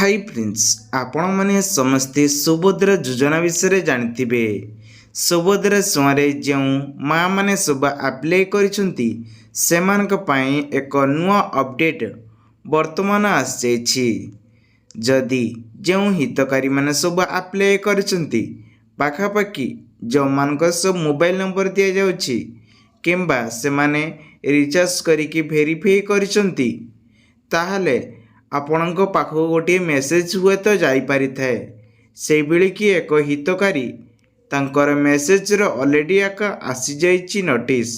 Hi friends आपण मैंने समस्ते सुभद्रा योजना विषय जानते सुभद्रा सुआरे जो माँ मैंने सब आप्लाय करिसेंती एक नुआ अपडेट वर्तमान आसी जदि जो हितकारी मैंने सब आप्लाय करिसेंती पाखापाखि जो मान सब मोबाइल नंबर दि जाउछि किंबा से माने रिचार्ज करिकी वेरीफाई करिसेंती ताहले आपणक पाखक गोटे मेसेज हुए तो जापारि थाए से बेले कि एक हितकारी तांकर मेसेजर ऑलरेडी आका आसी जाइछि नोटिस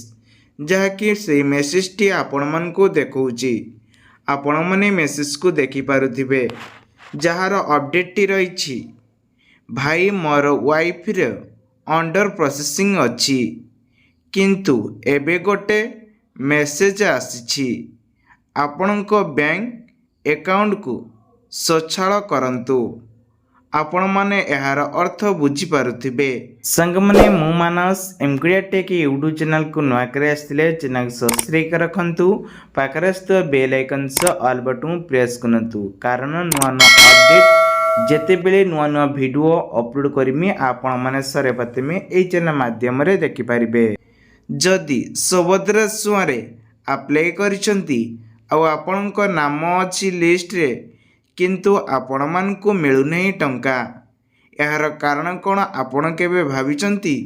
जहाँकि से मेसेज टी आपण मन को देखौछि आपण माने मेसेज को देखि पारुथिबे जार अपडेट टी रहिछि भाई मोर वाइफ रे अंडर प्रोसेसिंग अछि किंतु एबे गोटे मेसेज आसीछि आपणक बैंक अकाउंट को सछाल करंतु आपण माने एहार अर्थ बुझी पारुथिबे संग माने मु मानस एमकुडिया टेक यूट्यूब चैनल को नया करे आस्थिले चैनल सब्सक्राइब रखंतु पाखरे स्थ बेल आइकन से ऑल बटन प्रेस करंतु कारण नया नया अपडेट जेते बेले नया नया वीडियो अपलोड करमी आपण माने सरे पते में ए चैनल माध्यम रे देखि परिबे जदि सुभद्रा सुआरे अप्लाई करिसंती आ आपणक नाम अच्छी लिस्ट रे किंतु आपण मान को मिलु नहीं टंका यार कारण कौन आपण केबे भाविचंती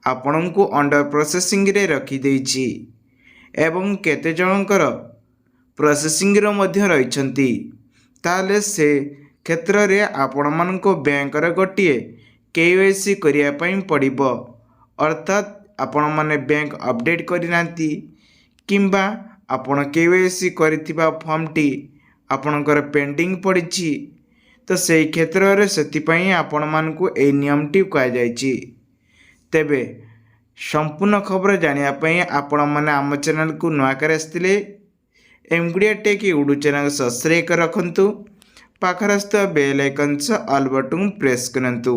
आपण को अंडर प्रोसेसिंग रे रखी देइछि एवं केते जनकर प्रोसेसिंग रो मध्य रहिछंती ताले से क्षेत्र रे आपण मान को बैंक रे गोटिए केवाईसी करिया पई पड़िबो अर्थात आपण माने बैंक अपडेट करि नांती किंबा आपण केवाईसी करिथिबा फॉर्म टी आपणकर पेंडिंग पड़ी तो से क्षेत्र रे सेतिपई आपण मान को ए नियम टी कहा जायछि तेबे संपूर्ण खबर जानिया पई आपण माने आम चैनल को नया करे आस्थिले एमकुडिया टेक यूट्यूब चैनल सब्सक्राइब कर रखंतु पाखरस्थ बेल आइकन से ऑल बटन प्रेस करंतु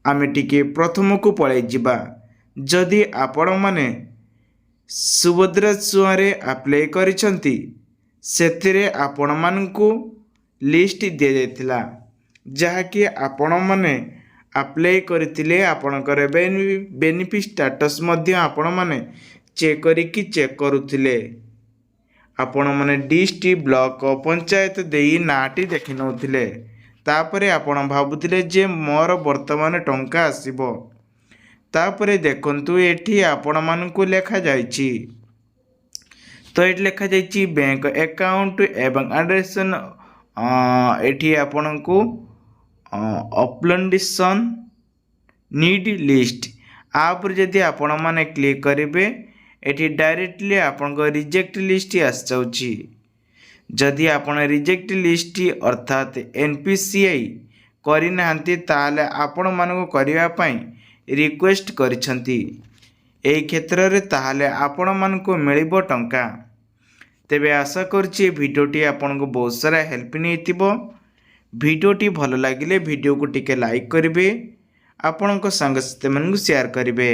आमे टिके प्रथम को पळै जिबा जदि आपण माने सुभद्रा सुआरे अप्लाई करिसंती सेथिरे आपण मानकु लिस्ट दि जाइतिला जहाँकि आपण माने अप्लाई करथिले आपणकर बेनिफिट स्टेटस मध्य आपण माने चेक करिकी चेक करुथिले आपण माने डिस्ट्रिक्ट ब्लॉक पंचायत देई नाटी देखि नउथिले तापरे आपण भाबुथिले जे मोर वर्तमान टंका आसीबो तापरे देखंतु एठी आपण मानकु लेखा जाइछि तो ये लिखा जाइछि बैंक अकाउंट एवं एड्रेस एठी आपण को अपलोडेशन नीड लिस्ट आप जदि आपण माने क्लिक करेंगे एठी डायरेक्टली आपण को रिजेक्ट लिस्ट आस जाउछि जदि आपण रिजेक्ट लिस्ट अर्थात एनपीसीआई करि नाहंती ताले आपण मानको करिवा पई रिक्वेस्ट करिसंती एई क्षेत्र रे ताले आपण मानको मिलिबो टंका तेबे आशा करछि वीडियोटी आपनको बहुत सारा हेल्प नैथिबो वीडियोटी भल लागिले वीडियो को टिके लाइक करिवे आपनको संग साथी मानकु शेयर करिवे।